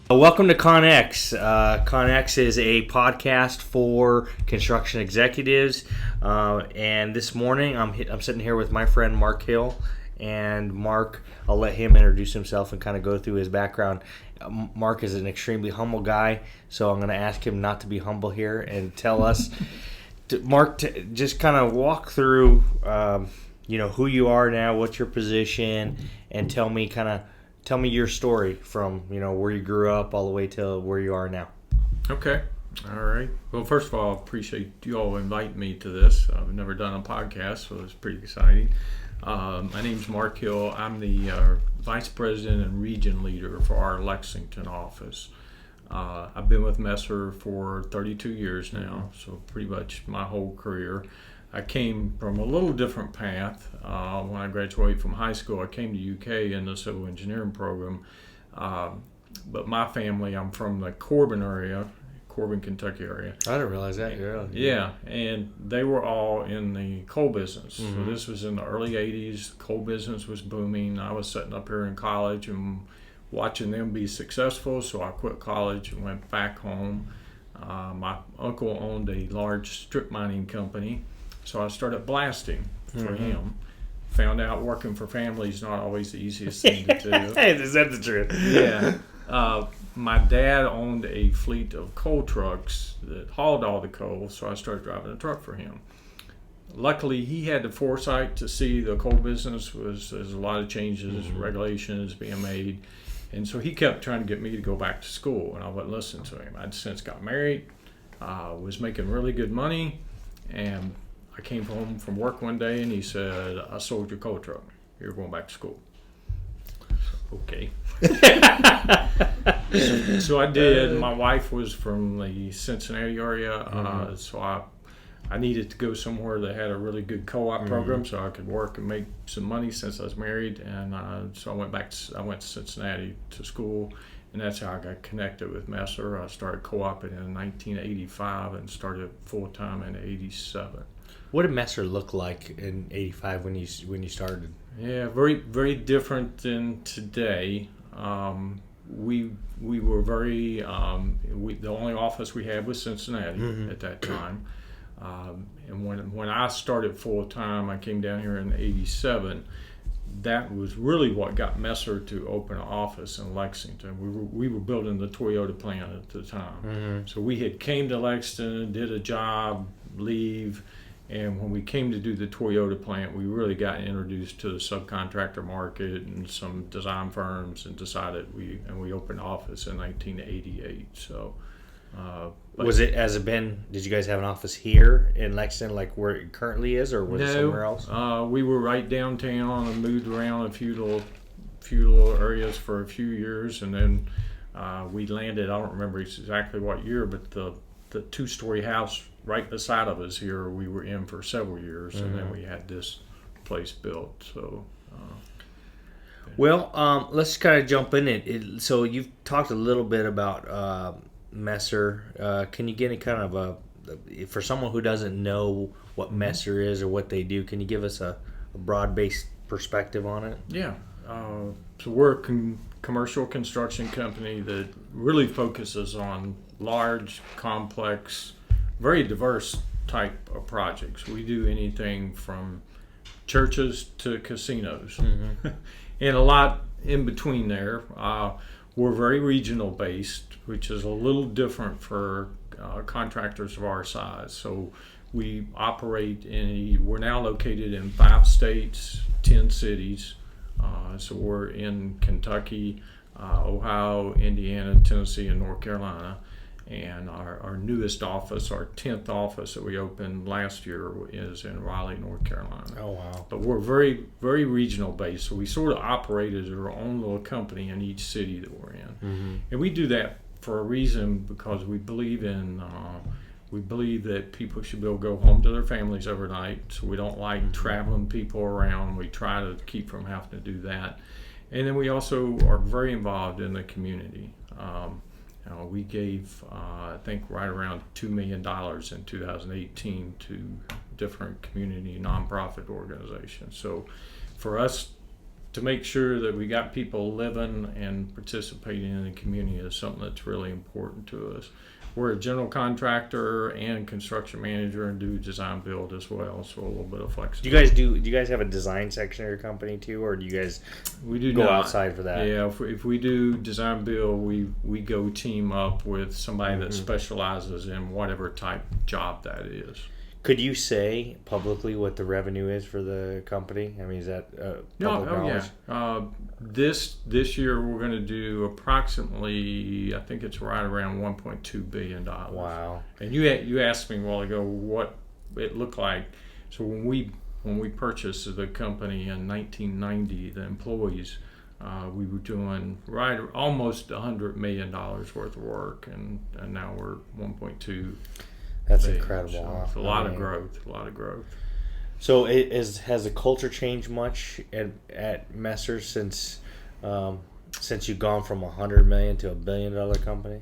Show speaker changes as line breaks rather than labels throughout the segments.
Welcome to CONEXEC. CONEXEC is a podcast for construction executives, and this morning I'm sitting here with my friend Mark Hill. And Mark, I'll let him introduce himself and kind of go through his background. Mark is an extremely humble guy, so I'm going to ask him not to be humble here and tell us, Mark, just kind of walk through, who you are now, what's your position, and tell me your story from, where you grew up all the way to where you are now.
Okay. All right. Well, first of all, I appreciate you all inviting me to this. I've never done a podcast, so it's pretty exciting. My name's Mark Hill. I'm the Vice President and Region Leader for our Lexington office. I've been with Messer for 32 years now, so pretty much my whole career. I came from a little different path. When I graduated from high school, I came to UK in the civil engineering program. But my family, I'm from the Corbin, Kentucky area.
I didn't realize that.
Yeah, and they were all in the coal business. Mm-hmm. So this was in the early 80s. Coal business was booming. I was sitting up here in college and watching them be successful, so I quit college and went back home. My uncle owned a large strip mining company. So I started blasting for him. Found out working for family is not always the easiest thing to do.
Is that the truth?
Yeah. My dad owned a fleet of coal trucks that hauled all the coal, so I started driving a truck for him. Luckily, he had the foresight to see the coal business there's a lot of changes, regulations being made. And so he kept trying to get me to go back to school, and I wouldn't listen to him. I'd since got married, was making really good money, and I came home from work one day and he said, "I sold your coal truck. You're going back to school." Okay. So I did. My wife was from the Cincinnati area, so I needed to go somewhere that had a really good co-op program so I could work and make some money since I was married. And so I went to Cincinnati to school, and that's how I got connected with Messer. I started co-oping in 1985 and started full-time in 87.
What did Messer look like in '85 when you started?
Yeah, very very different than today. We were very the only office we had was Cincinnati at that time. And when I started full time, I came down here in '87. That was really what got Messer to open an office in Lexington. We were building the Toyota plant at the time, so we had came to Lexington, did a job, leave. And when we came to do the Toyota plant, we really got introduced to the subcontractor market and some design firms, and decided we opened an office in 1988. So,
did you guys have an office here in Lexington, like where it currently is, or was it somewhere else?
We were right downtown and moved around a few little areas for a few years, and then we landed. I don't remember exactly what year, but the 2-story house right beside of us here, we were in for several years, and then we had this place built. So,
let's kind of jump in it. So you've talked a little bit about Messer. Can you get any kind of for someone who doesn't know what Messer is or what they do, can you give us a broad-based perspective on it?
Yeah. So we're a commercial construction company that really focuses on large, complex, very diverse type of projects. We do anything from churches to casinos and a lot in between there. We're very regional based, which is a little different for contractors of our size. So we operate we're now located in 5 states, 10 cities. So we're in Kentucky, Ohio, Indiana, Tennessee, and North Carolina. And our newest office, our 10th office that we opened last year, is in Raleigh, North Carolina.
Oh, wow.
But we're very, very regional based. So we sort of operate as our own little company in each city that we're in. And we do that for a reason, because we believe that people should be able to go home to their families overnight. So we don't like traveling people around. We try to keep from having to do that. And then we also are very involved in the community. We gave, I think, right around $2 million in 2018 to different community nonprofit organizations. So for us to make sure that we got people living and participating in the community is something that's really important to us. We're a general contractor and construction manager and do design build as well, so a little bit of flexibility.
Do you guys have a design section of your company too, or do you guys
We do
go
not.
outside for that?
Yeah, if we do design build, we go team up with somebody that specializes in whatever type job that is.
Could you say publicly what the revenue is for the company? I mean, is that public knowledge?
Yeah. This year we're going to do approximately, I think it's right around $1.2 billion.
Wow.
And you asked me a while ago what it looked like. So when we purchased the company in 1990, the employees, we were doing almost $100 million worth of work, and now we're 1.2.
That's
billion.
incredible.
So
Huh?
it's a lot of growth.
So has the culture changed much at Messer since you've gone from $100 million to $1 billion company?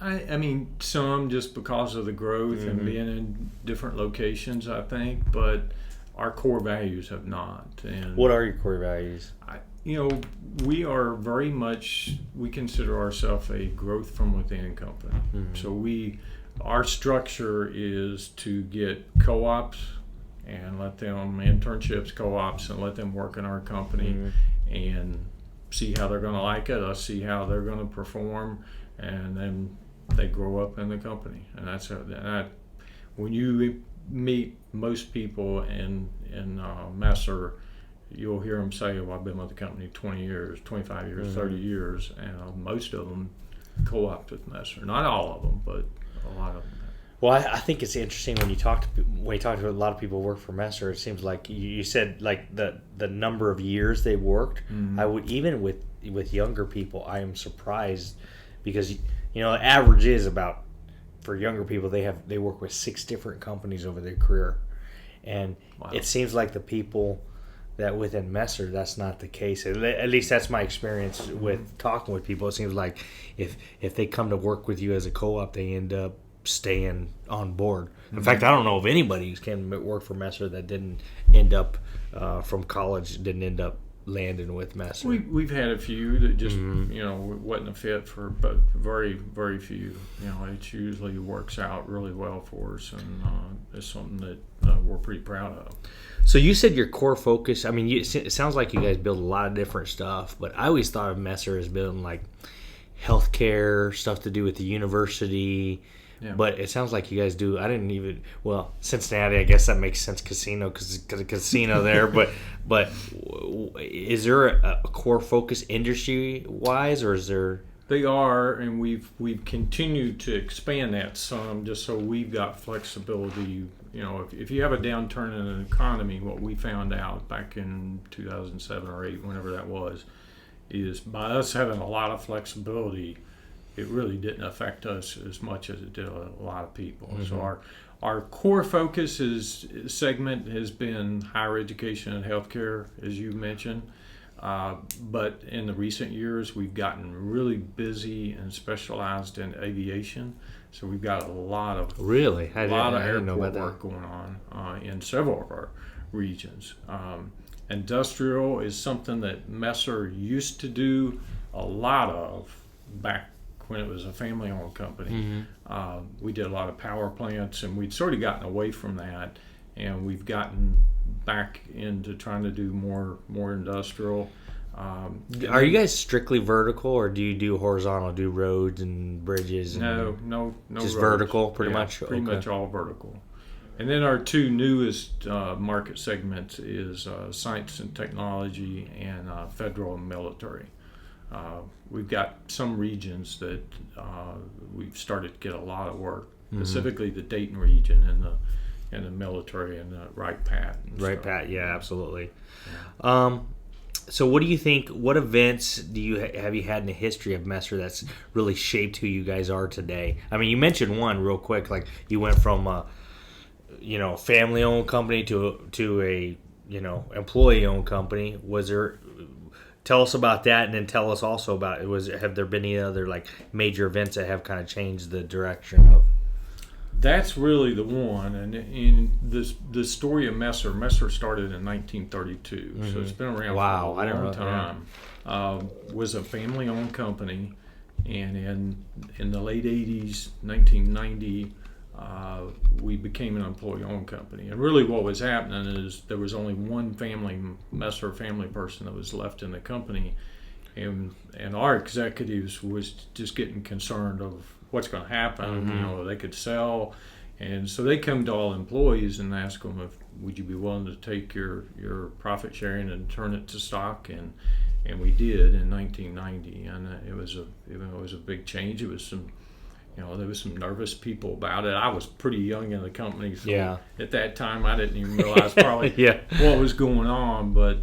I mean, some just because of the growth and being in different locations, I think, but our core values have not. And
What are your core values?
we are very much, we consider ourselves a growth from within company. So our structure is to get co-ops and let them internships, co-ops, and let them work in our company and see how they're going to like it. Us see how they're going to perform, and then they grow up in the company. And that's when you meet most people in Messer, you'll hear them say, "Well, I've been with the company 20 years, 25 years, 30 years," and most of them co-opt with Messer. Not all of them, but a lot of them.
Well, I think it's interesting when you talk to a lot of people who work for Messer. It seems like you said like the number of years they worked. I would, even with younger people, I am surprised because the average is about, for younger people, they work with 6 different companies over their career, and it seems like the people that within Messer, that's not the case. At least that's my experience with talking with people. It seems like if they come to work with you as a co-op, they end up staying on board. In fact, I don't know of anybody who came to work for Messer that didn't end up from college, didn't end up landing with Messer.
We've had a few that just wasn't a fit for, but very, very few. It usually works out really well for us, and it's something that we're pretty proud of.
So you said your core focus, I mean, it sounds like you guys build a lot of different stuff, but I always thought of Messer as building like healthcare, stuff to do with the university. Yeah. But it sounds like you guys do. Cincinnati, I guess that makes sense. Casino, because a casino there. but is there a core focus industry wise, or is there?
They are, and we've continued to expand that some, just so we've got flexibility. If you have a downturn in an economy, what we found out back in 2007 or 8, whenever that was, is by us having a lot of flexibility, it really didn't affect us as much as it did a lot of people. So our core focus segment has been higher education and healthcare, as you mentioned. But in the recent years, we've gotten really busy and specialized in aviation. So we've got a lot of airport work going on in several of our regions. Industrial is something that Messer used to do a lot of back when it was a family-owned company. We did a lot of power plants, and we'd sort of gotten away from that, and we've gotten back into trying to do more industrial.
Are you guys strictly vertical, or do you do horizontal, do roads and bridges?
No.
Just
roads.
vertical, pretty much?
Pretty much all vertical. And then our 2 newest market segments is science and technology and federal and military. We've got some regions that we've started to get a lot of work, specifically the Dayton region and the military and the Wright-Patt.
Wright-Patt, yeah, absolutely. Yeah. So what do you think, what events have you had in the history of Messer that's really shaped who you guys are today? I mean, you mentioned one real quick, like you went from a family-owned company to a employee-owned company. Tell us about that, and then tell us also about have there been any other like major events that have kind of changed the direction of?
That's really the one. And in the story of Messer started in 1932, so it's been around
Wow,
for
I
a
don't
long
know,
time. Was a family-owned company, and in the late 80s, 1990, we became an employee-owned company. And really what was happening is there was only one Messer family person that was left in the company, and our executives was just getting concerned of what's going to happen. You know, they could sell, and so they come to all employees and ask them if would you be willing to take your profit sharing and turn it to stock, and we did in 1990, and it was a big change. It was some, there was some nervous people about it. I was pretty young in the company, so at that time I didn't even realize probably what was going on, but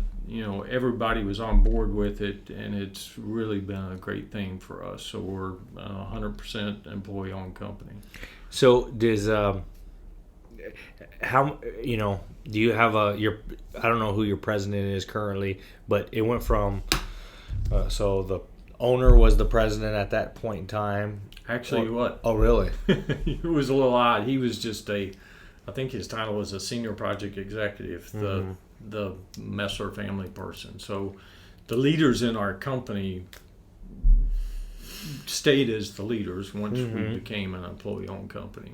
everybody was on board with it, and it's really been a great thing for us. So we're a 100% employee-owned company.
So does how do you have I don't know who your president is currently, but it went from so the owner was the president at that point in time.
Actually, what?
Oh, really?
It was a little odd. He was just I think his title was a senior project executive, the Messer family person. So the leaders in our company stayed as the leaders once we became an employee-owned company.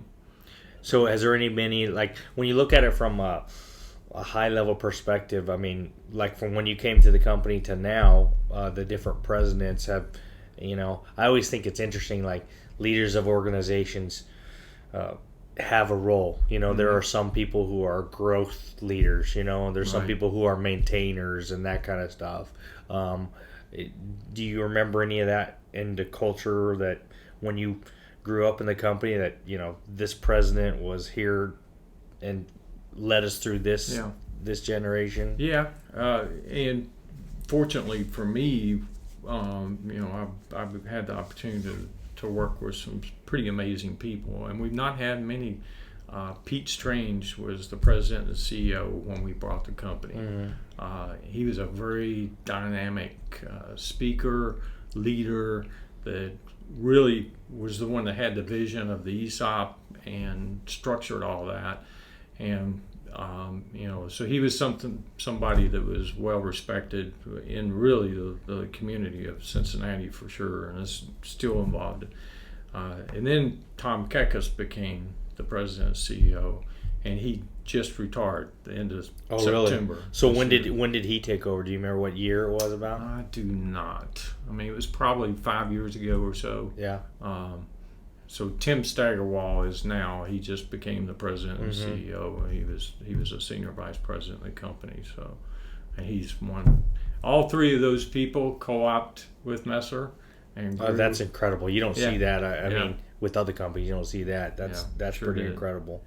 So has there been like, when you look at it from a high-level perspective, I mean, like from when you came to the company to now, the different presidents have, I always think it's interesting, like leaders of organizations have a role. There are some people who are growth leaders, there's some people who are maintainers and that kind of stuff. Do you remember any of that in the culture that when you grew up in the company that, this president was here and led us through this generation?
Yeah. And fortunately for me, I've had the opportunity to work with some pretty amazing people, and we've not had many. Pete Strange was the president and CEO when we bought the company. He was a very dynamic speaker, leader that really was the one that had the vision of the ESOP and structured all that. And so he was somebody that was well respected in really the community of Cincinnati for sure, and is still involved. And then Tom Kekas became the president and CEO, and he just retired the end of September.
Really? So when did he take over? Do you remember what year it was about?
I do not. I mean, it was probably 5 years ago or so.
Yeah.
So Tim Staggerwall he just became the president and CEO. He was a senior vice president of the company. So, and he's one. All three of those people co-opt with Messer. And
that's incredible. You don't see that. I mean, with other companies, you don't see that. That's sure pretty incredible.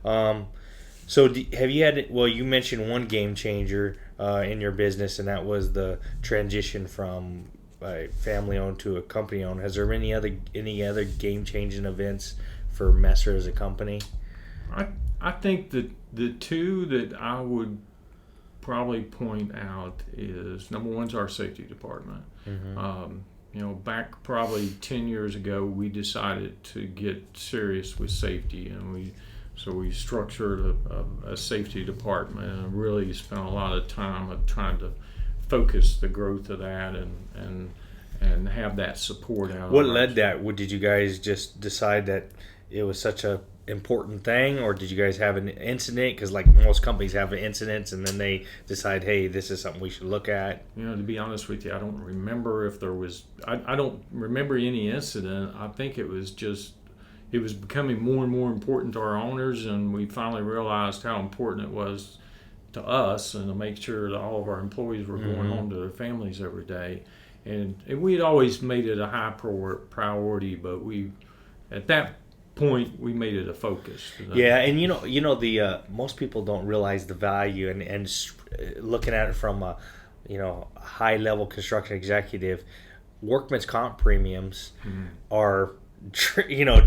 Yeah. So have you had? Well, you mentioned one game changer in your business, and that was the transition from family owned to a company owned. Has there been any other game changing events for Messer as a company?
I think that the two that I would probably point out is, number one's our safety department. Back probably 10 years ago, we decided to get serious with safety, and we structured a safety department and really spent a lot of time of trying to focus the growth of that and have that support out.
What led that? Did you guys just decide that it was such a important thing, or did you guys have an incident? Because like most companies have incidents and then they decide, hey, this is something we should look at.
To be honest with you, I don't remember if there was. I don't remember any incident. I think it was becoming more and more important to our owners, and we finally realized how important it was to us and to make sure that all of our employees were going home to their families every day. And we had always made it a high priority, but at that point we made it a focus.
Yeah, and the most people don't realize the value, and looking at it from a high level construction executive, workman's comp premiums are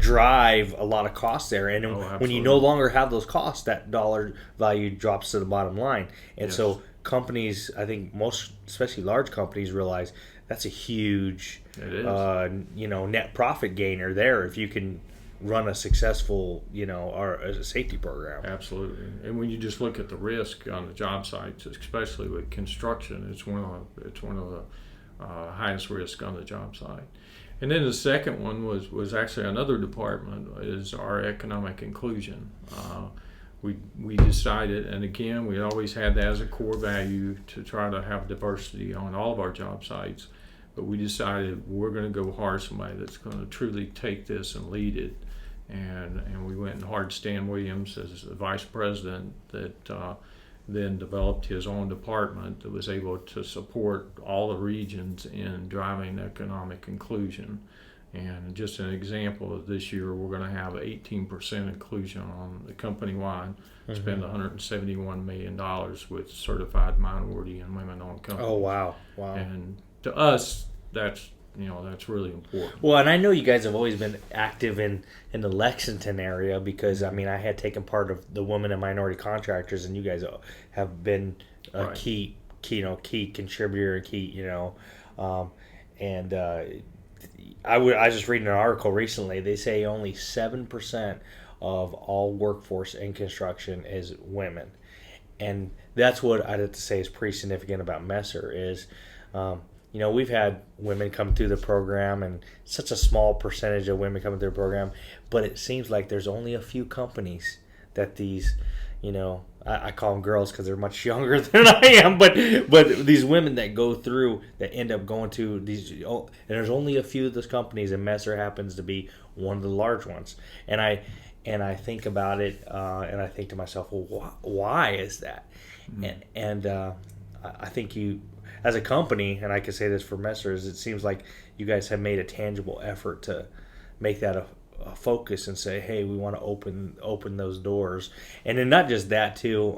drive a lot of costs there, and when you no longer have those costs, that dollar value drops to the bottom line. And so companies, I think most, especially large companies, realize that's a huge net profit gainer there if you can run a successful, or a safety program.
Absolutely. And when you just look at the risk on the job sites, especially with construction, it's one of the highest risk on the job site. And then the second one was actually another department, is our economic inclusion. We decided, and again, we always had that as a core value, to try to have diversity on all of our job sites. But we decided we're going to go hire somebody that's going to truly take this and lead it. And we went and hired Stan Williams as the vice president, that then developed his own department that was able to support all the regions in driving economic inclusion. And just an example of this year, we're going to have 18% inclusion on the company-wide, spend $171 million with certified minority and women-owned companies.
Oh, wow.
And to us, that's really important.
Well, and I know you guys have always been active in the Lexington area, because I had taken part of the Women and Minority Contractors, and you guys have been a
Right.
key contributor, I was just reading an article recently. They say only 7% of all workforce in construction is women, and that's what I'd have to say is pretty significant about Messer is. We've had women come through the program, and such a small percentage of women come through the program, but it seems like there's only a few companies that these, I call them girls because they're much younger than I am, but these women that go through, that end up going to these, and there's only a few of those companies, and Messer happens to be one of the large ones. And I think about it, and I think to myself, well, why is that? And I think you, as a company, and I can say this for Messer, is it seems like you guys have made a tangible effort to make that a focus and say, hey, we want to open those doors. And then not just that too,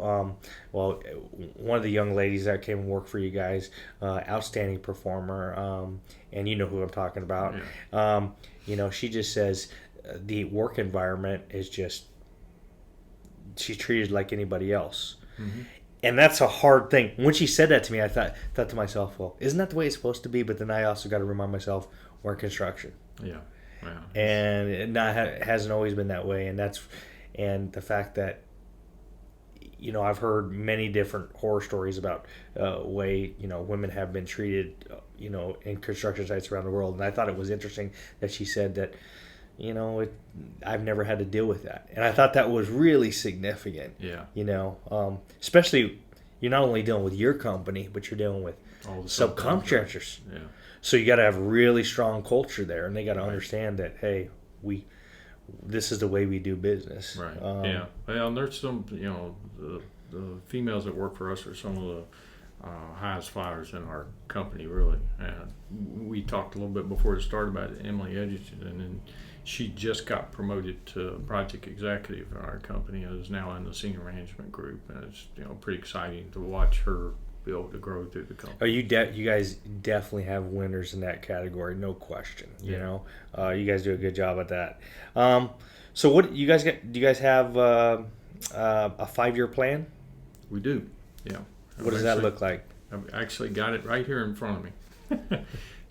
one of the young ladies that came and worked for you guys, outstanding performer, and you know who I'm talking about. Yeah. She just says the work environment is just, she's treated like anybody else. Mm-hmm. And that's a hard thing. When she said that to me, I thought to myself, well, isn't that the way it's supposed to be? But then I also got to remind myself, we're in construction.
Yeah.
And it hasn't always been that way. And the fact that, I've heard many different horror stories about way, women have been treated, in construction sites around the world. And I thought it was interesting that she said that, I've never had to deal with that. And I thought that was really significant.
Yeah.
Especially you're not only dealing with your company, but you're dealing with all the subcontractors.
Yeah.
So you got to have a really strong culture there, and they got to understand that, hey, this is the way we do business.
Right. Yeah. Well, and there's some, the females that work for us are some of the highest flyers in our company, really. And we talked a little bit before it started about Emily Edgerton, and she just got promoted to project executive in our company and is now in the senior management group. And it's pretty exciting to watch her be able to grow through the company.
Oh, you guys definitely have winners in that category, no question.
Yeah.
You guys do a good job at that. So what you guys got? Do you guys have a 5-year plan?
We do. Yeah.
What does that look like?
I've actually got it right here in front of me.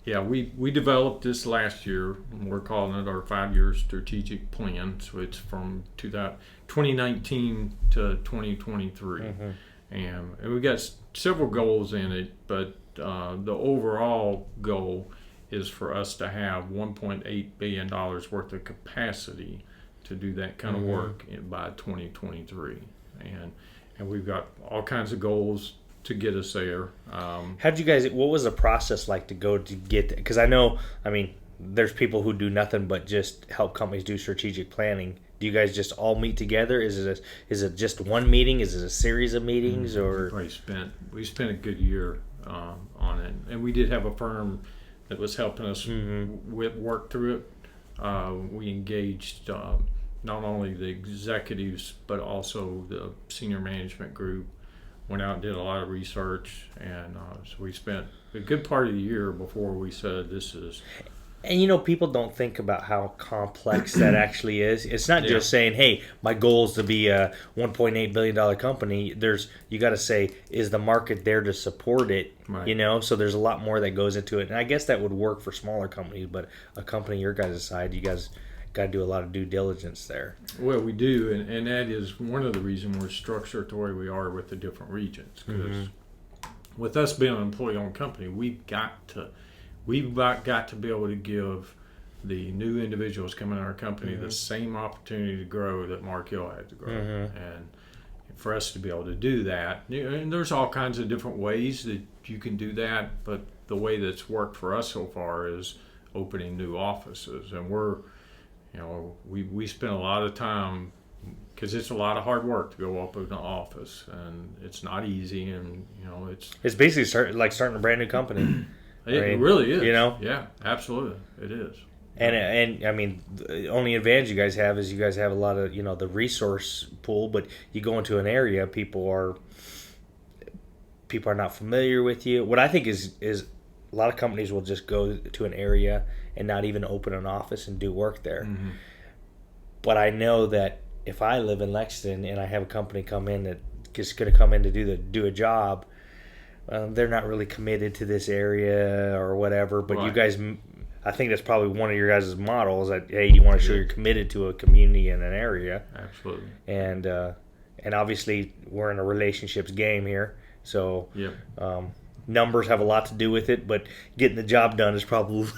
Yeah, we developed this last year, and we're calling it our 5-year strategic plan. So it's from 2019 to 2023. Mm-hmm. And we got several goals in it, but the overall goal is for us to have $1.8 billion worth of capacity to do that kind of work by 2023. And we've got all kinds of goals to get us there.
What was the process like to get there? Because I know, there's people who do nothing but just help companies do strategic planning. Do you guys just all meet together? Is it just one meeting? Is it a series of meetings? Or
we spent a good year on it, and we did have a firm that was helping us work through it. We engaged not only the executives but also the senior management group. Went out and did a lot of research, and so we spent a good part of the year before we said this is.
And people don't think about how complex that actually is. It's not just saying, "Hey, my goal is to be a $1.8 billion company." You got to say, "Is the market there to support it?" Right. So there's a lot more that goes into it, and I guess that would work for smaller companies. But a company your guys' size, you guys got to do a lot of due diligence there.
Well, we do, and that is one of the reasons we're structured the way we are with the different regions. Because with us being an employee-owned company, we've got to be able to give the new individuals coming in our company the same opportunity to grow that Mark Hill had to grow, and for us to be able to do that, and there's all kinds of different ways that you can do that, but the way that's worked for us so far is opening new offices, and we spend a lot of time, because it's a lot of hard work to go open an office, and it's not easy, and
it's basically starting a brand new company.
It really is.
Yeah,
absolutely, it is.
And I mean, the only advantage you guys have is you guys have a lot of the resource pool, but you go into an area, people are not familiar with you. What I think is a lot of companies will just go to an area and not even open an office and do work there. But I know that if I live in Lexington and I have a company come in that is going to come in to do a job, they're not really committed to this area or whatever. But you guys, I think that's probably one of your guys' models that, hey, you want to show you're committed to a community in an area.
Absolutely.
And obviously we're in a relationships game here, so numbers have a lot to do with it, but getting the job done is probably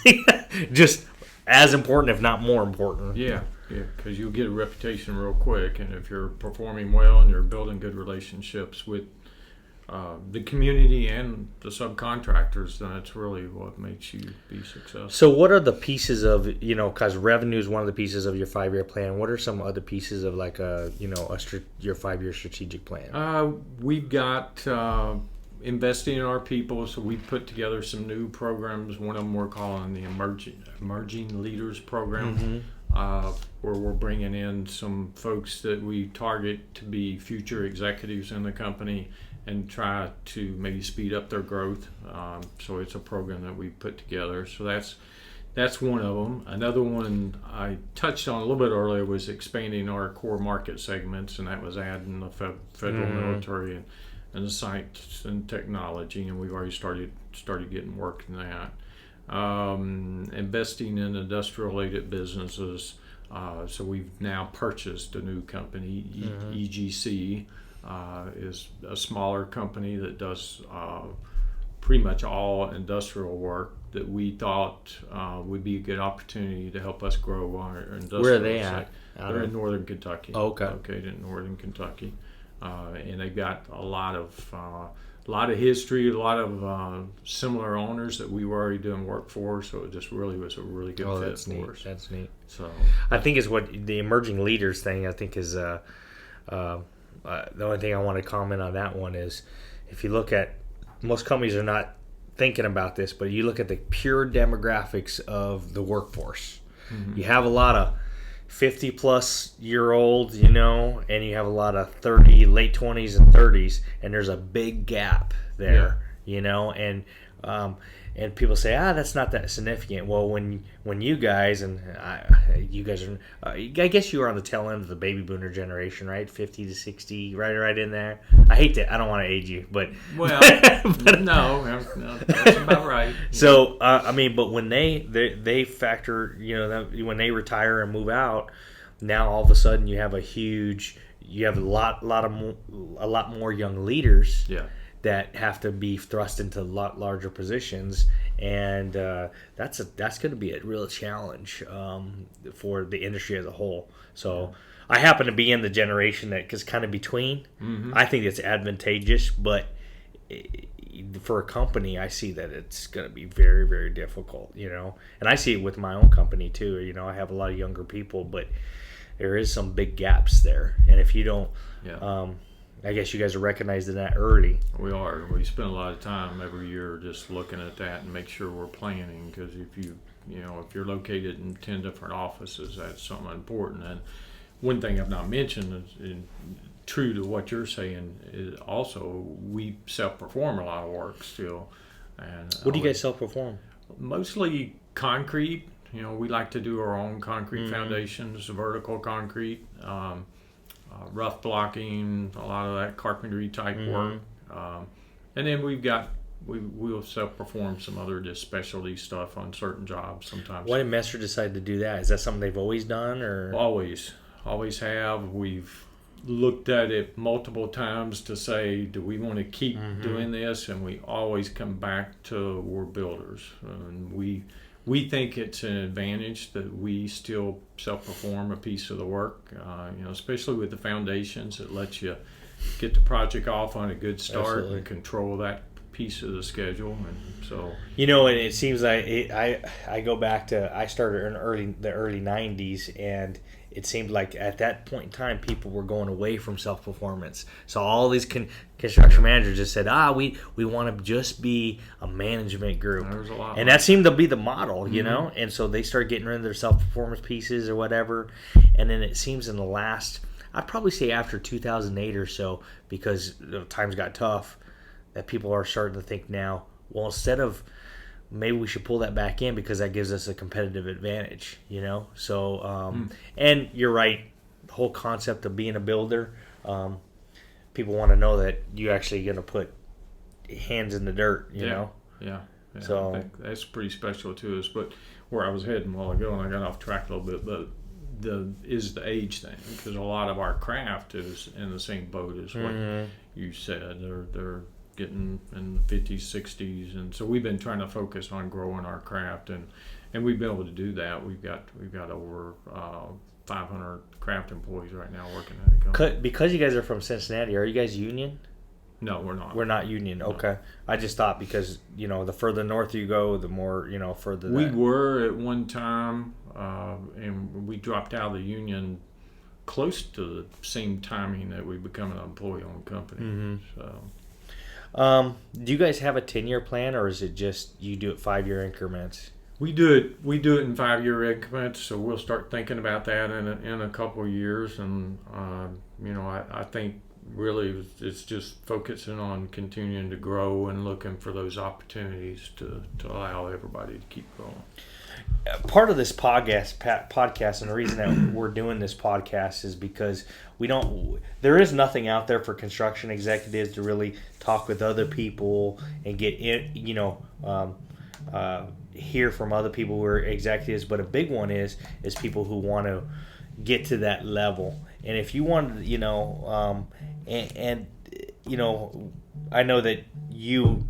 just as important, if not more important.
Yeah, because you'll get a reputation real quick, and if you're performing well and you're building good relationships with the community and the subcontractors, then it's really what makes you be successful.
So what are the pieces of, because revenue is one of the pieces of your 5-year plan. What are some other pieces of your 5-year strategic plan?
We've got investing in our people, so we put together some new programs. One of them we're calling the Emerging Leaders Program, where we're bringing in some folks that we target to be future executives in the company and try to maybe speed up their growth. So it's a program that we put together. So that's one of them. Another one I touched on a little bit earlier was expanding our core market segments, and that was adding the federal military and the science and technology, and we've already started getting work in that. Investing in industrial-related businesses. So we've now purchased a new company, EGC. Is a smaller company that does pretty much all industrial work that we thought would be a good opportunity to help us grow our industrial.
Where are they at?
They're in northern Kentucky.
Oh, okay.
Located in northern Kentucky, and they've got a lot of history, a lot of similar owners that we were already doing work for. So it just really was a really good fit for us.
That's neat.
So
I think is what the emerging leaders thing. I think is. The only thing I want to comment on that one is, if you look at, most companies are not thinking about this, but you look at the pure demographics of the workforce. You have a lot of 50-plus year olds, and you have a lot of late 20s and 30s, and there's a big gap there, and people say, that's not that significant. Well, when you guys, and you guys are, I guess you were on the tail end of the baby boomer generation, right? 50 to 60, right in there. I hate that. I don't want to age you, but
well, no, that's about right.
So but when they factor, when they retire and move out, now all of a sudden you have a lot more young leaders.
Yeah.
That have to be thrust into a lot larger positions, and that's going to be a real challenge for the industry as a whole. So I happen to be in the generation that is kind of between. I think it's advantageous, but for a company, I see that it's going to be very, very difficult. And I see it with my own company too. I have a lot of younger people, but there is some big gaps there, and if you don't. I guess you guys are recognizing that early.
We are. We spend a lot of time every year just looking at that and make sure we're planning. Because if you're located in 10 different offices, that's something important. And one thing I've not mentioned is true to what you're saying is also we self-perform a lot of work still. And
what do you guys self-perform?
Mostly concrete. We like to do our own concrete foundations, vertical concrete. Rough blocking, a lot of that carpentry type work, and then we've got we'll self-perform some other just specialty stuff on certain jobs sometimes.
Why did Messer decide to do that? Is that something they've always done, or
Always have. We've looked at it multiple times to say, do we want to keep doing this? And we always come back to we're builders, and we think it's an advantage that we still self-perform a piece of the work. Especially with the foundations, it lets you get the project off on a good start. Absolutely. And control that piece of the schedule. And so,
and it seems like I go back to, I started in the early 90s, and it seemed like at that point in time people were going away from self-performance. So all these construction managers just said, we want to just be a management group.
There's a lot,
and that seemed to be the model, and so they started getting rid of their self-performance pieces or whatever. And then it seems in the last, I'd probably say after 2008 or so, because times got tough, that people are starting to think now, well, instead of, maybe we should pull that back in because that gives us a competitive advantage, So, and you're right, the whole concept of being a builder, people want to know that you actually going to put hands in the dirt, you know?
Yeah.
So
I think that's pretty special to us. But where I was heading a while ago, and I got off track a little bit, but the age thing, because a lot of our craft is in the same boat as what you said. They're getting in the 50s, 60s, and so we've been trying to focus on growing our craft, and we've been able to do that. We've got over 500 craft employees right now working at the company.
Because you guys are from Cincinnati, are you guys union?
No, we're not.
We're not union. No. Okay, I just thought because the further north you go, the more further.
We were at one time, and we dropped out of the union close to the same timing that we become an employee-owned company. So.
Do you guys have a 10-year plan, or is it just you do it 5-year increments?
We do it in 5-year increments, so we'll start thinking about that in a couple of years. And I think really it's just focusing on continuing to grow and looking for those opportunities to allow everybody to keep growing.
Part of this podcast, and the reason that we're doing this podcast is because there is nothing out there for construction executives to really talk with other people and get hear from other people who are executives. But a big one is people who want to get to that level. And if you want, I know that you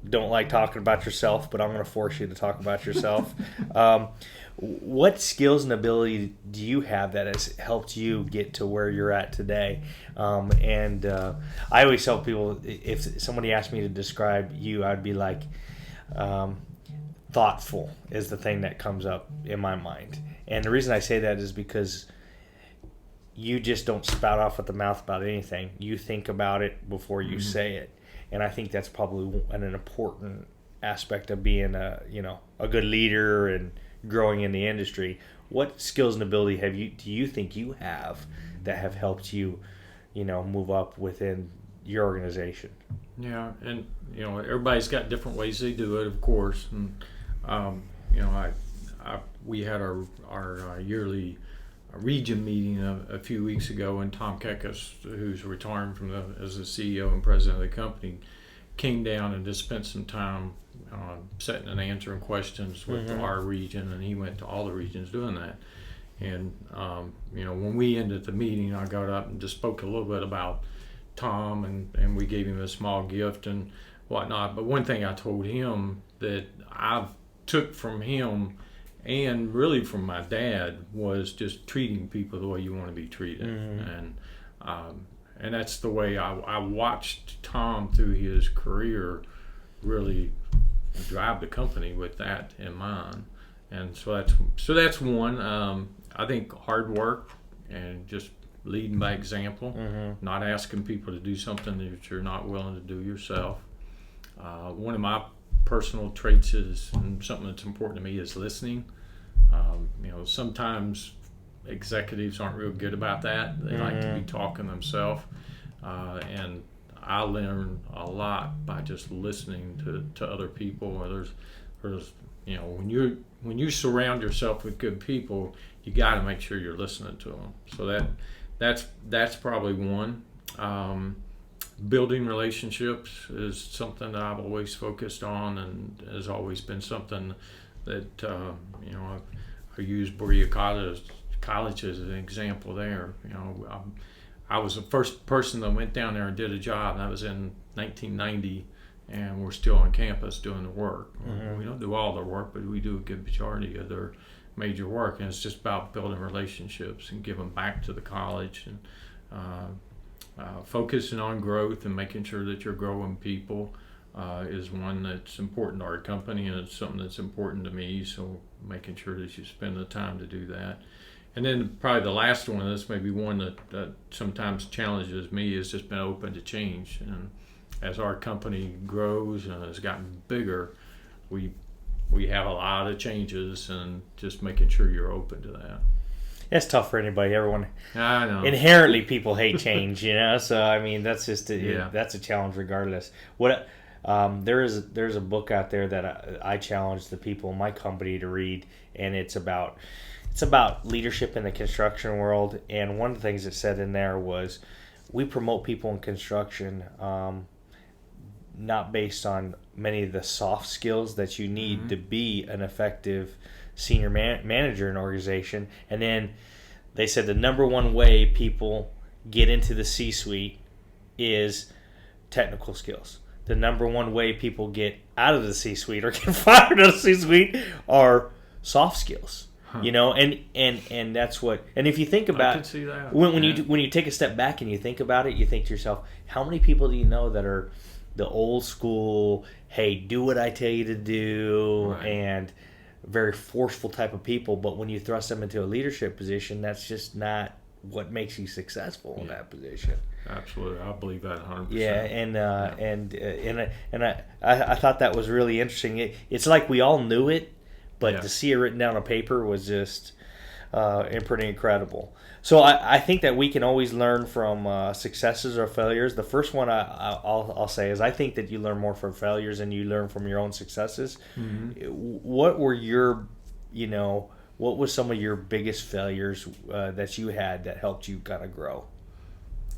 don't like talking about yourself, but I'm going to force you to talk about yourself. What skills and ability do you have that has helped you get to where you're at today? I always tell people, if somebody asked me to describe you, I'd be like, thoughtful is the thing that comes up in my mind. And the reason I say that is because you just don't spout off at the mouth about anything. You think about it before you say it. And I think that's probably an important aspect of being a good leader and growing in the industry. What skills and ability do you think you have that have helped you, move up within your organization?
Yeah, and everybody's got different ways they do it, of course. And we had our yearly region meeting a few weeks ago, and Tom Kekas, who's retiring as the CEO and president of the company, came down and just spent some time setting and answering questions with our region, and he went to all the regions doing that. And when we ended the meeting, I got up and just spoke a little bit about Tom, and we gave him a small gift and whatnot. But one thing I told him that I've took from him and really from my dad was just treating people the way you want to be treated. And that's the way I watched Tom through his career really drive the company with that in mind. And so that's one. I think hard work and just leading by example, not asking people to do something that you're not willing to do yourself. One of my personal traits is, and something that's important to me, is listening. Sometimes executives aren't real good about that. They like to be talking themselves. And I learn a lot by just listening to other people. There's when you surround yourself with good people, you got to make sure you're listening to them. So that's probably one. building relationships is something that I've always focused on, and has always been something that I use Berea College as an example there. I was the first person that went down there and did a job, and that was in 1990, and we're still on campus doing the work. We don't do all their work, but we do a good majority of their major work, and it's just about building relationships and giving back to the college, and focusing on growth and making sure that you're growing people is one that's important to our company, and it's something that's important to me, so making sure that you spend the time to do that. And then probably the last one, this may be one that sometimes challenges me, is just been open to change. And as our company grows and has gotten bigger, we have a lot of changes, and just making sure you're open to that.
It's tough for anybody. Everyone,
I know.
Inherently, people hate change, So I mean, that's just that's a challenge regardless. What there's a book out there that I challenge the people in my company to read, and it's about leadership in the construction world. And one of the things it said in there was, we promote people in construction not based on many of the soft skills that you need to be an effective senior manager in an organization. And then they said the number one way people get into the C-suite is technical skills. The number one way people get out of the C-suite or get fired out of the C-suite are soft skills. And that's what. And if you think about,
I can see that.
when you take a step back and you think about it, you think to yourself, how many people do you know that are the old school, hey, do what I tell you to do, and very forceful type of people, but when you thrust them into a leadership position, that's just not what makes you successful in that position.
Absolutely, I believe that 100%.
Yeah, and I thought that was really interesting. It's like we all knew it, but to see it written down on paper was just pretty incredible. So I think that we can always learn from successes or failures. The first one I'll say is, I think that you learn more from failures than you learn from your own successes. What were what was some of your biggest failures that you had that helped you kind of grow?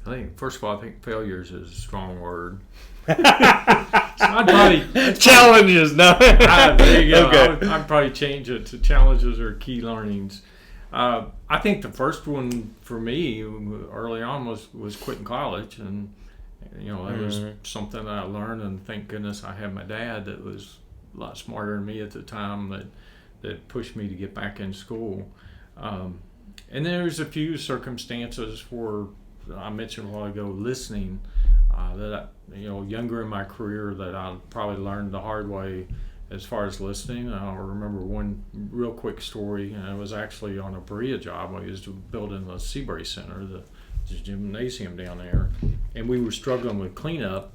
I think, first of all, I think failures is a strong word. Challenges, no. There you go. Okay. I'd probably change it to challenges or key learnings. I think the first one for me early on was quitting college, and that was something that I learned, and thank goodness I had my dad that was a lot smarter than me at the time that pushed me to get back in school. And there's a few circumstances where I mentioned a while ago, listening, that younger in my career, that I probably learned the hard way as far as listening. I remember one real quick story, and it was actually on a Berea job. I was building the Seabury Center, the gymnasium down there, and we were struggling with cleanup.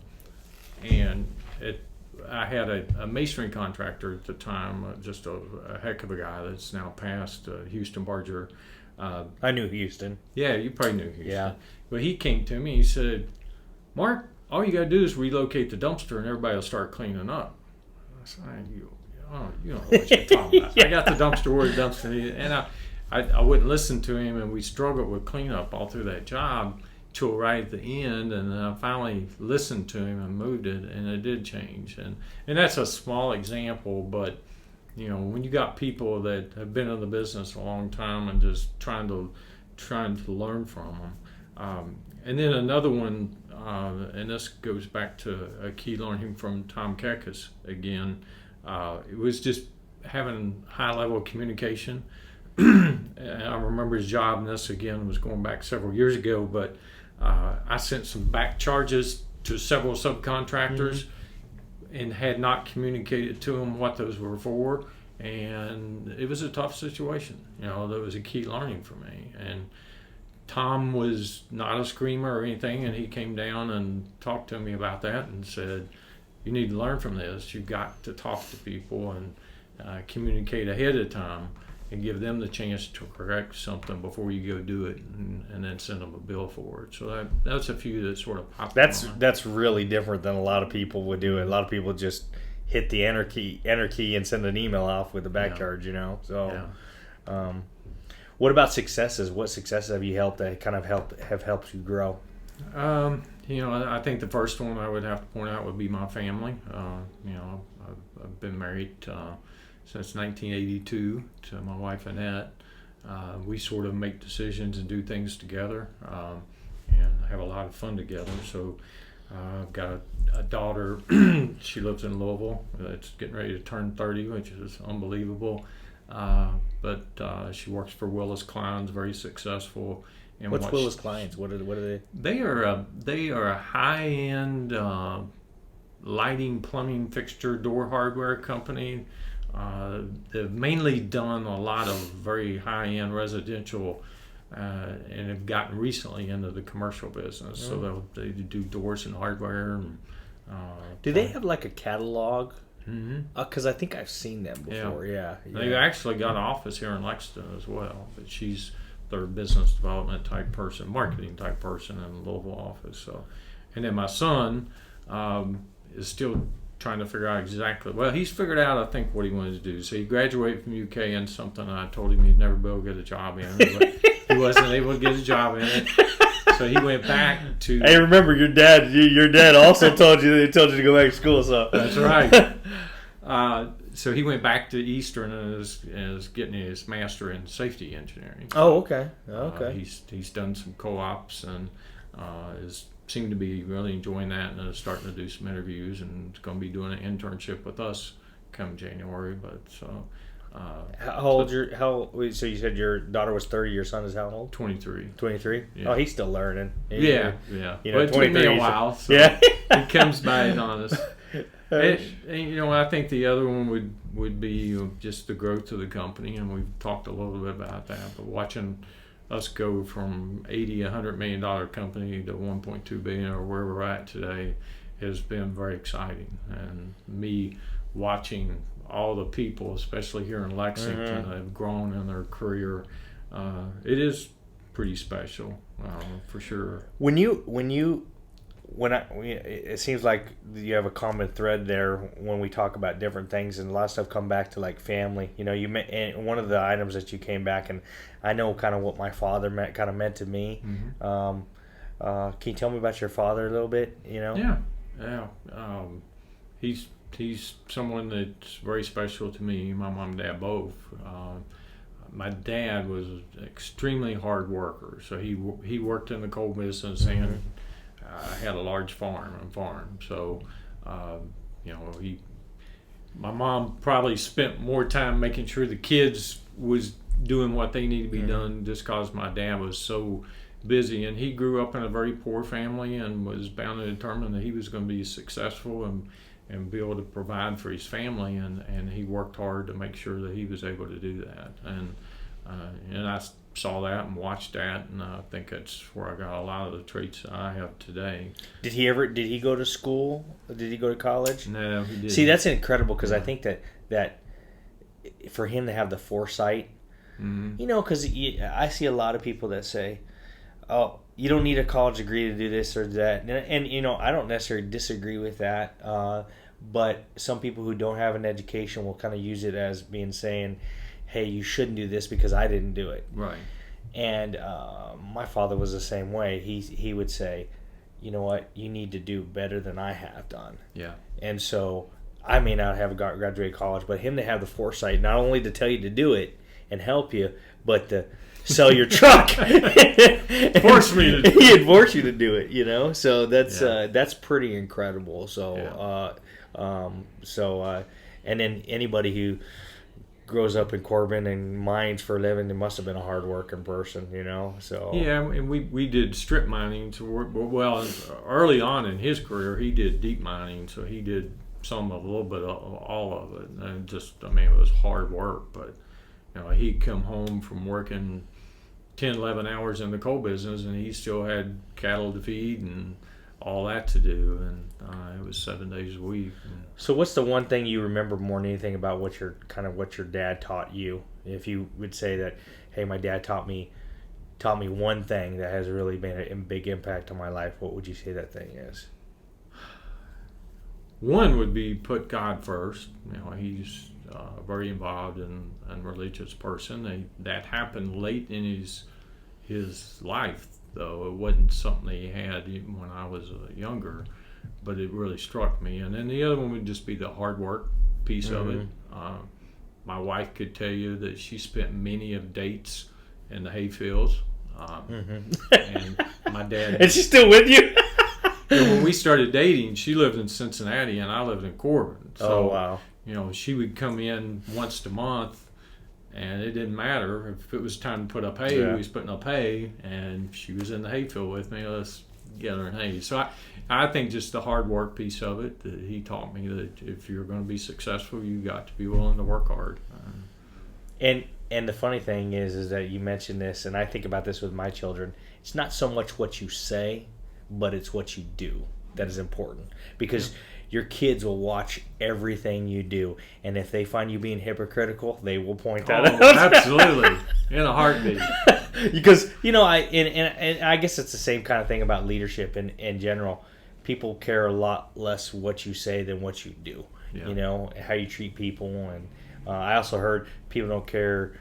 And I had a masonry contractor at the time, just a heck of a guy that's now passed, Houston Barger.
I knew Houston.
Yeah, you probably knew Houston.
Yeah.
But he came to me, he said, "Mark, all you got to do is relocate the dumpster and everybody will start cleaning up." I said, you don't know what you're talking about. I got the dumpster where the dumpster, and I wouldn't listen to him, and we struggled with cleanup all through that job till right at the end, and then I finally listened to him and moved it, and it did change. And that's a small example, but when you got people that have been in the business a long time and just trying to learn from them. And then another one, and this goes back to a key learning from Tom Kekas again, it was just having high level of communication. And I remember his job, and this again was going back several years ago, but I sent some back charges to several subcontractors and had not communicated to them what those were for, and it was a tough situation. That was a key learning for me. And Tom was not a screamer or anything, and he came down and talked to me about that and said, "You need to learn from this. You've got to talk to people and communicate ahead of time and give them the chance to correct something before you go do it, and then send them a bill for it." So that's a few that sort of popped.
That's really different than a lot of people would do it. A lot of people just hit the enter key and send an email off with a back charge. So. Yeah. What about successes? What successes have you helped that kind of have helped you grow?
I think the first one I would have to point out would be my family. I've been married since 1982 to my wife Annette. We sort of make decisions and do things together, and have a lot of fun together. So I've got a daughter. She lives in Louisville. It's getting ready to turn 30, which is unbelievable. But she works for Willis Klein's, very successful. And
What's Willis Klein's? What are they?
They are a high-end lighting, plumbing, fixture, door hardware company. They've mainly done a lot of very high-end residential, and have gotten recently into the commercial business. So they do doors and hardware. And,
do they have like a catalog?
Mm-hmm.
Because I think I've seen them before. Yeah.
They've actually got an office here in Lexington as well. But she's their business development type person, marketing type person in the Louisville office. So, and then my son is still trying to figure out exactly. Well, he's figured out, I think, what he wanted to do. So he graduated from UK in something I told him he'd never be able to get a job in. But he wasn't able to get a job in it. So he went back to.
Hey, remember your dad? Your dad also told you to go back to school. So
that's right. So he went back to Eastern and is getting his master in safety engineering.
Oh, okay. Okay.
He's done some co-ops and is seemed to be really enjoying that, and is starting to do some interviews, and is going to be doing an internship with us come January. But so.
So you said your daughter was 30. Your son is how old?
23.
23.
Yeah.
Oh, he's still learning.
Yeah.
It
took me a while. So
yeah.
He comes by on us. I think the other one would be just the growth of the company, and we've talked a little bit about that. But watching us go from $100 million company to 1.2 billion, or where we're at today, has been very exciting. And me watching all the people, especially here in Lexington, that have grown in their career, it is pretty special, for sure.
It seems like you have a common thread there when we talk about different things, and a lot of stuff come back to like family. And one of the items that you came back, and I know kind of what my father meant to me. Mm-hmm. Can you tell me about your father a little bit?
Yeah. He's someone that's very special to me. My mom and dad both. My dad was an extremely hard worker, so he worked in the coal business and had a large farm. So, my mom probably spent more time making sure the kids was doing what they needed to be done, just because my dad was so busy. And he grew up in a very poor family and was bound and determined that he was going to be successful and be able to provide for his family, and he worked hard to make sure that he was able to do that. And I saw that and watched that, and I think that's where I got a lot of the traits that I have today.
Did he go to school? Did he go to college?
No, he didn't.
See, that's incredible, because I think that for him to have the foresight, because I see a lot of people that say, oh, you don't need a college degree to do this or that. And I don't necessarily disagree with that. But some people who don't have an education will kind of use it as being saying, hey, you shouldn't do this because I didn't do it.
Right.
And my father was the same way. He would say, you know what, you need to do better than I have done.
Yeah.
And so I may not have graduated college, but him to have the foresight, not only to tell you to do it and help you, but to sell your truck.
Force me to.
He'd force you to do it, So that's pretty incredible. So and then anybody who grows up in Corbin and mines for a living, they must have been a hard working person, So
yeah, and we did strip mining to work. Well, early on in his career, he did deep mining, so he did a little bit of all of it, and it was hard work. But he'd come home from working 10, 11 hours in the coal business, and he still had cattle to feed and all that to do, and it was 7 days a week.
So what's the one thing you remember more than anything about what your dad taught you? If you would say that, hey, my dad taught me one thing that has really made a big impact on my life, what would you say that thing is?
One would be put God first. He's a very involved and religious person. That happened late in his life, though. It wasn't something he had when I was younger, but it really struck me. And then the other one would just be the hard work piece of it. My wife could tell you that she spent many of dates in the hayfields. And my dad...
And she's still with you?
When we started dating, she lived in Cincinnati and I lived in Corbin. So,
oh, wow.
She would come in once a month, and it didn't matter. If it was time to put up hay, we was putting up hay, and she was in the hayfield with me. Let's get her in hay. So I think just the hard work piece of it, that he taught me that if you're going to be successful, you got to be willing to work hard.
And the funny thing is that you mentioned this, and I think about this with my children. It's not so much what you say, but it's what you do that is important, because your kids will watch everything you do, and if they find you being hypocritical, they will point that out.
Absolutely, in a heartbeat.
Because I guess it's the same kind of thing about leadership in general. People care a lot less what you say than what you do. Yeah. How you treat people, and I also heard people don't care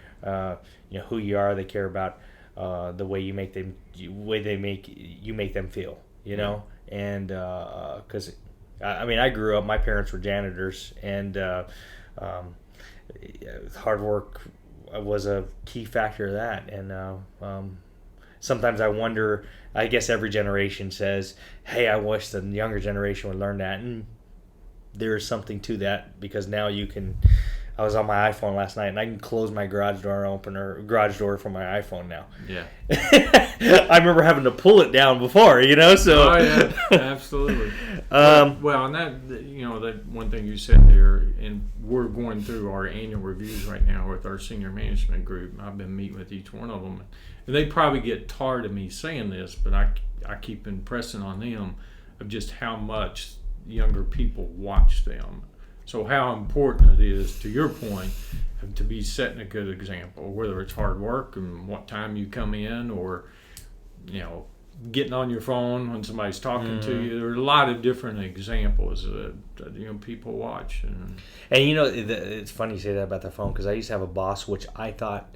who you are. They care about the way you make them, you make them feel. And because I grew up. My parents were janitors, and hard work was a key factor of that. And sometimes I wonder. I guess every generation says, "Hey, I wish the younger generation would learn that." And there is something to that, because now you can. I was on my iPhone last night, and I can close my garage door from my iPhone now.
Yeah.
I remember having to pull it down before, So.
Oh yeah, absolutely. Well, and that one thing you said there, and we're going through our annual reviews right now with our senior management group. I've been meeting with each one of them, and they probably get tired of me saying this, but I keep impressing on them of just how much younger people watch them. So how important it is, to your point, to be setting a good example, whether it's hard work and what time you come in, or getting on your phone when somebody's talking to you. There are a lot of different examples that people watch. And
it's funny you say that about the phone, because I used to have a boss which I thought,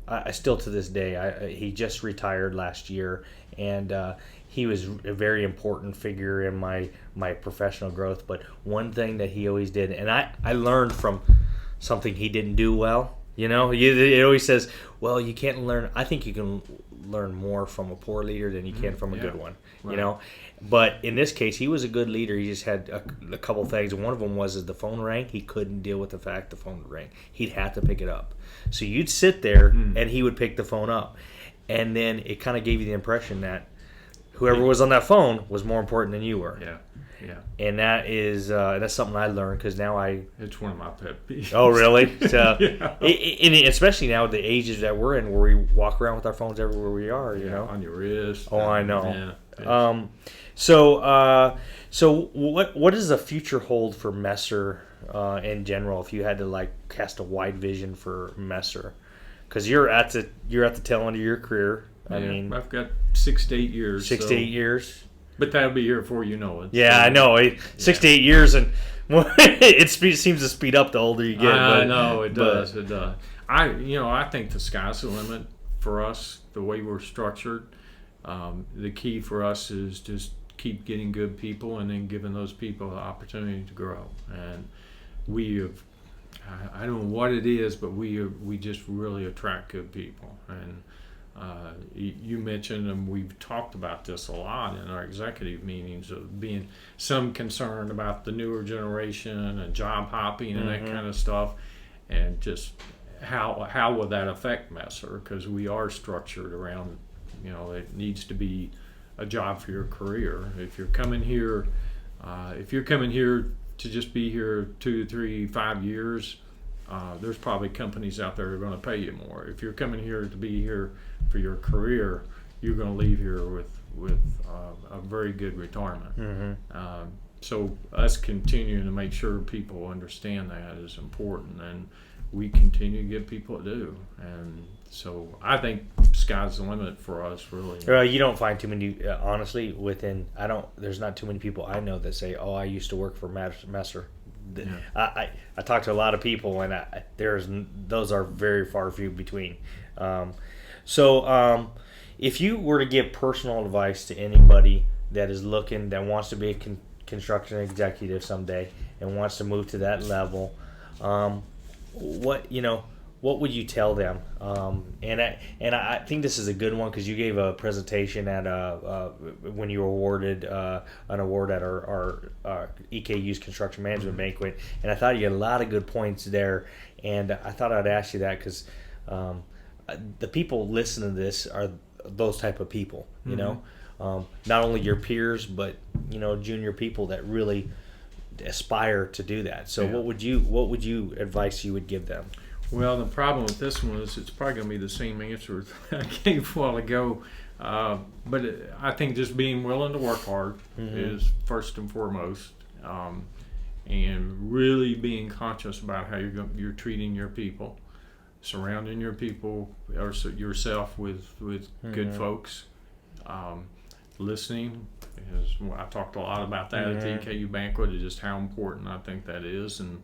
I still to this day, he just retired last year, and he was a very important figure in my professional growth. But one thing that he always did, and I learned from something he didn't do well. It always says, well, you can't learn. I think you can learn more from a poor leader than you can from a good one. Right. But in this case, he was a good leader. He just had a couple things. One of them was the phone rang. He couldn't deal with the fact the phone rang. He'd have to pick it up. So you'd sit there, and he would pick the phone up. And then it kind of gave you the impression that whoever was on that phone was more important than you were.
Yeah.
And that's something I learned, because now
it's one of my pet peeves.
Oh, really? So, and especially now the ages that we're in, where we walk around with our phones everywhere we are.
On your wrist.
Oh, I know. Yeah. So what does the future hold for Messer in general? If you had to cast a wide vision for Messer, because you're at the tail end of your career.
I've got 6 to 8 years.
6 to 8 years.
But that'll be here before you know it.
Yeah, so, I know. 6 to 8 years, and it seems to speed up the older you get.
I know it does. It does. I think the sky's the limit for us. The way we're structured, the key for us is just keep getting good people, and then giving those people the opportunity to grow. And we have. I don't know what it is, but we just really attract good people. And you mentioned, and we've talked about this a lot in our executive meetings, of being some concerned about the newer generation and job hopping and that kind of stuff, and just how will that affect Messer? Because we are structured around, it needs to be a job for your career. If you're coming here to just be here 2, 3, 5 years, there's probably companies out there that are going to pay you more. If you're coming here to be here for your career, you're going to leave here with a very good retirement. So us continuing to make sure people understand that is important, and we continue to get people to do. And so I think sky's the limit for us, really.
Well, you don't find too many, honestly, there's not too many people I know that say, oh, I used to work for Messer. Yeah. I talk to a lot of people, and those are very far few between. So if you were to give personal advice to anybody that is looking, that wants to be a construction executive someday and wants to move to that level, what would you tell them? And I think this is a good one because you gave a presentation at when you were awarded an award at our EKU's construction management banquet, and I thought you had a lot of good points there. And I thought I'd ask you that because the people listening to this are those type of people, you know, not only your peers but junior people that really aspire to do that. So what would you advice you would give them?
Well, the problem with this one is it's probably going to be the same answer that I gave a while ago. But I think just being willing to work hard is first and foremost, and really being conscious about how you're treating your people, surrounding your people or yourself with good folks, listening. I talked a lot about that at the EKU banquet, just how important I think that is, and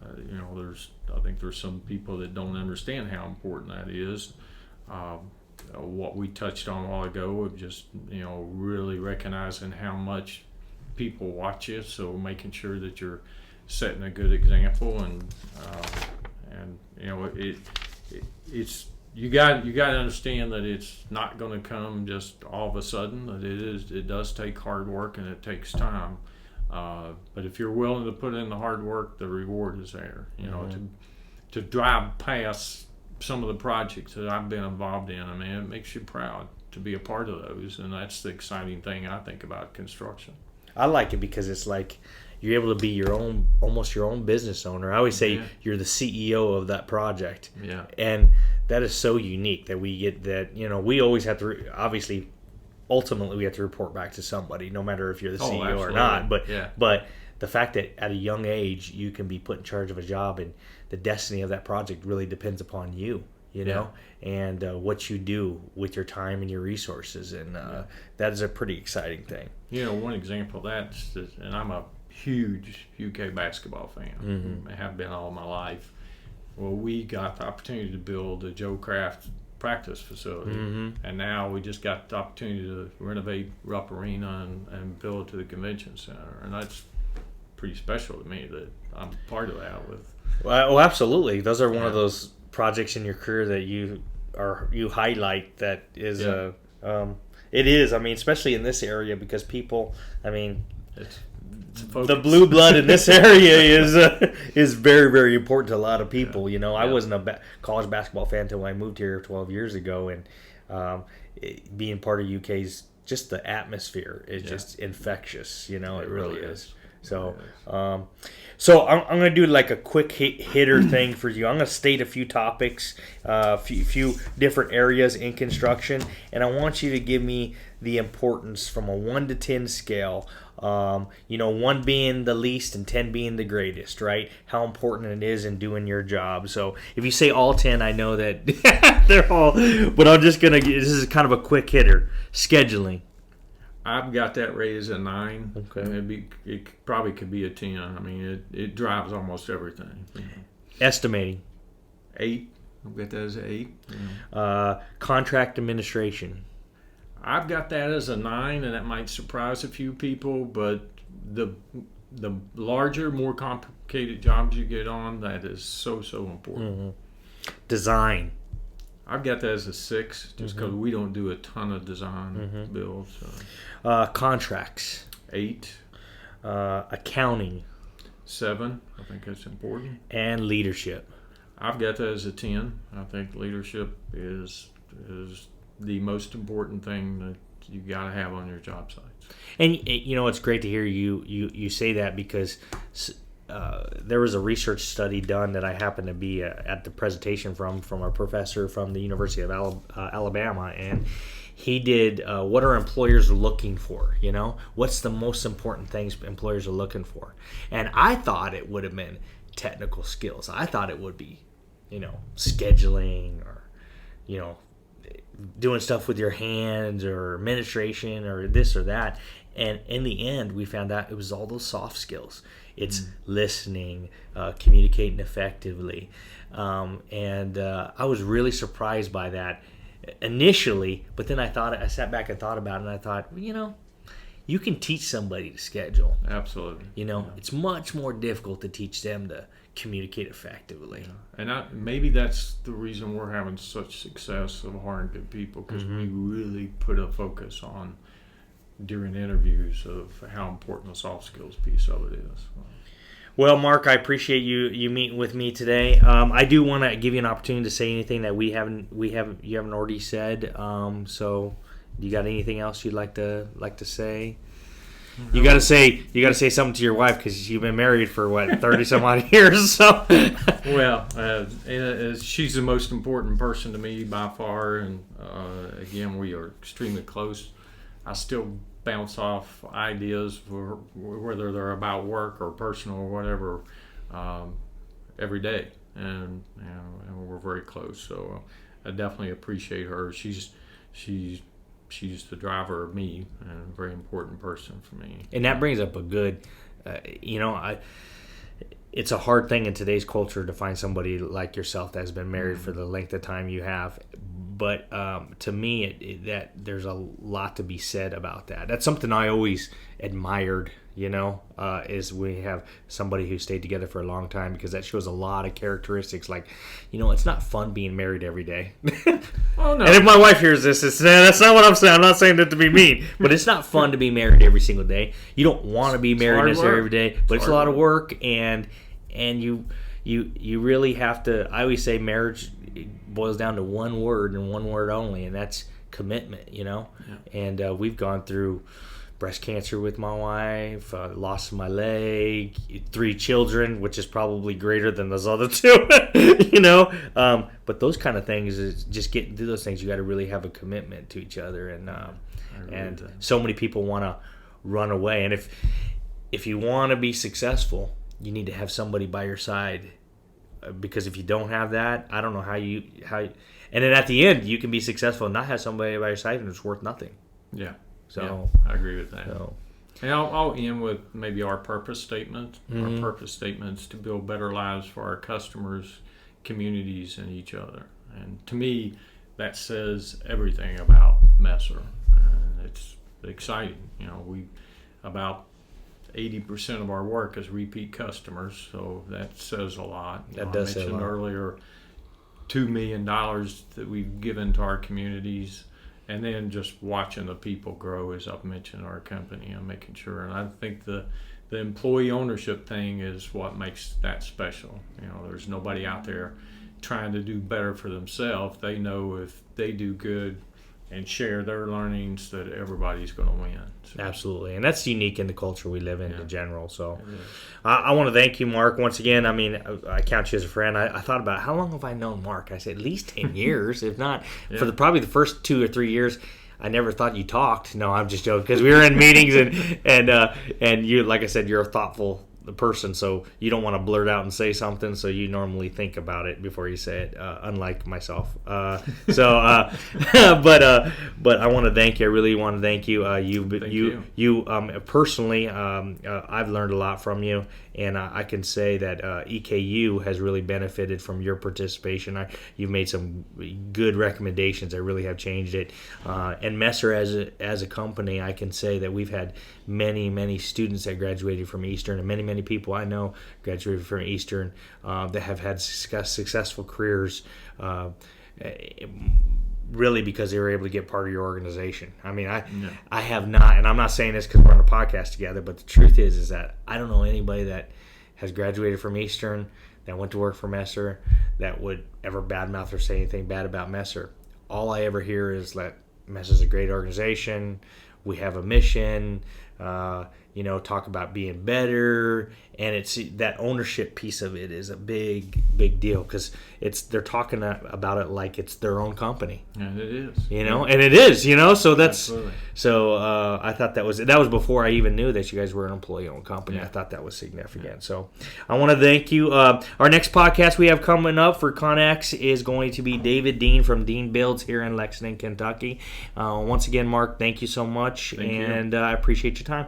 I think there's some people that don't understand how important that is. What we touched on a while ago of just really recognizing how much people watch you, so making sure that you're setting a good example, and it's you got to understand that it's not going to come just all of a sudden. That it does take hard work and it takes time. But if you're willing to put in the hard work, the reward is there. To drive past some of the projects that I've been involved in, I mean, it makes you proud to be a part of those, and that's the exciting thing I think about construction.
I like it because it's like you're able to be almost your own business owner. I always say you're the CEO of that project. Yeah. And that is so unique that we get that, we always have to, obviously, ultimately we have to report back to somebody, no matter if you're the CEO or not. But the fact that at a young age you can be put in charge of a job and the destiny of that project really depends upon you, and what you do with your time and your resources, and that is a pretty exciting thing.
One example of that, and I'm a huge UK basketball fan. I have been all my life. Well, we got the opportunity to build a Joe Kraft practice facility, and now we just got the opportunity to renovate Rupp Arena and build to the convention center, and that's pretty special to me that I'm part of that.
Well, absolutely. Those are one of those projects in your career that you highlight. That is it is. I mean, especially in this area, because people. I mean, the blue blood in this area is very, very important to a lot of people. I wasn't a college basketball fan until I moved here 12 years ago, and being part of UK's just the atmosphere is just infectious. It really is. So, so I'm going to do like a quick hitter thing for you. I'm going to state a few topics, a few different areas in construction, and I want you to give me the importance from a 1 to 10 scale. 1 being the least and 10 being the greatest, right? How important it is in doing your job. So if you say all 10, I know that they're all, but I'm just going to, this is kind of a quick hitter. Scheduling.
I've got that rated as a 9.
Okay.
It probably could be a 10. I mean, it drives almost everything.
Estimating.
8. I've got that as an 8.
Contract administration.
I've got that as a 9, and that might surprise a few people, but the larger, more complicated jobs you get on, that is so important.
Design.
I've got that as a 6, just because we don't do a ton of design builds. So.
Contracts.
8.
Accounting.
7. I think that's important.
And leadership.
I've got that as a 10. I think leadership is the most important thing that you got to have on your job sites.
And it's great to hear you say that, because there was a research study done that I happened to be at the presentation from a professor from the University of Alabama, and he did what are employers looking for, what's the most important things employers are looking for. And I thought it would have been technical skills. I thought it would be scheduling, or doing stuff with your hands, or administration, or this or that. And in the end, we found out it was all those soft skills. It's listening, communicating effectively. And I was really surprised by that. initially, but then I sat back and thought about it, and I thought, you can teach somebody to schedule.
Absolutely.
It's much more difficult to teach them to communicate effectively.
And maybe that's the reason we're having such success of hiring good people, because we really put a focus on during interviews of how important the soft skills piece of it is.
Well, Mark, I appreciate you meeting with me today. I do want to give you an opportunity to say anything that you haven't already said. So, you got anything else you'd like to say? You got to say something to your wife, because you've been married for 30 some odd years. So,
well, she's the most important person to me by far, and again, we are extremely close. I still bounce off ideas, for whether they're about work or personal or whatever, every day, and we're very close. So I definitely appreciate her. She's the driver of me, and a very important person for me.
And that brings up a good, it's a hard thing in today's culture to find somebody like yourself that's been married for the length of time you have. But to me, that there's a lot to be said about that. That's something I always admired, is we have somebody who stayed together for a long time, because that shows a lot of characteristics. Like, it's not fun being married every day.
Oh, no.
And if my wife hears this, that's not what I'm saying. I'm not saying that to be mean, but it's not fun to be married every single day. You don't want to be married necessarily every day, but it's a lot of work, and you really have to. I always say marriage boils down to one word and one word only, and that's commitment.
Yeah.
And we've gone through breast cancer with my wife, loss of my leg, 3 children, which is probably greater than those other 2. But those kind of things, is just getting through those things. You got to really have a commitment to each other, and so many people want to run away. And if you want to be successful, you need to have somebody by your side, because if you don't have that, I don't know how and then at the end you can be successful and not have somebody by your side, and it's worth nothing.
Yeah.
So
I agree with that. And I'll end with maybe our purpose statement. Our purpose statement is to build better lives for our customers, communities, and each other. And to me, that says everything about Messer. And it's exciting. About 80% of our work is repeat customers, so that says a lot.
That does say a lot. I mentioned
earlier $2 million that we've given to our communities, and then just watching the people grow, as I've mentioned, our company, and making sure. And I think the employee ownership thing is what makes that special. There's nobody out there trying to do better for themselves. They know if they do good and share their learnings, that everybody's going to win. So.
Absolutely. And that's unique in the culture we live in general. So I want to thank you, Mark, once again. I mean, I count you as a friend. I thought about how long have I known Mark? I said at least 10 years, if not. For probably the first 2 or 3 years, I never thought you talked. No, I'm just joking, because we were in meetings, and you, like I said, you're a thoughtful person, so you don't want to blurt out and say something, so you normally think about it before you say it, unlike myself. But I want to thank you. I really want to thank you. You personally, I've learned a lot from you, and I can say that EKU has really benefited from your participation. You've made some good recommendations that really have changed it. And Messer as a company, I can say that we've had many students that graduated from Eastern, and many people I know graduated from Eastern that have had successful careers, really because they were able to get part of your organization. I mean, I have not, and I'm not saying this because we're on a podcast together, but the truth is that I don't know anybody that has graduated from Eastern that went to work for Messer that would ever badmouth or say anything bad about Messer. All I ever hear is that Messer's a great organization. We have a mission. Talk about being better, and it's that ownership piece of it is a big deal, because they're talking about it like it's their own company,
and it is,
and it is, so that's
Absolutely.
So I thought that was before I even knew that you guys were an employee-owned company. I thought that was significant. So I want to thank you. Our next podcast we have coming up for CONEXEC is going to be David Dean from Dean Builds here in Lexington, Kentucky. Once again, Mark, thank you so much, and I appreciate your time.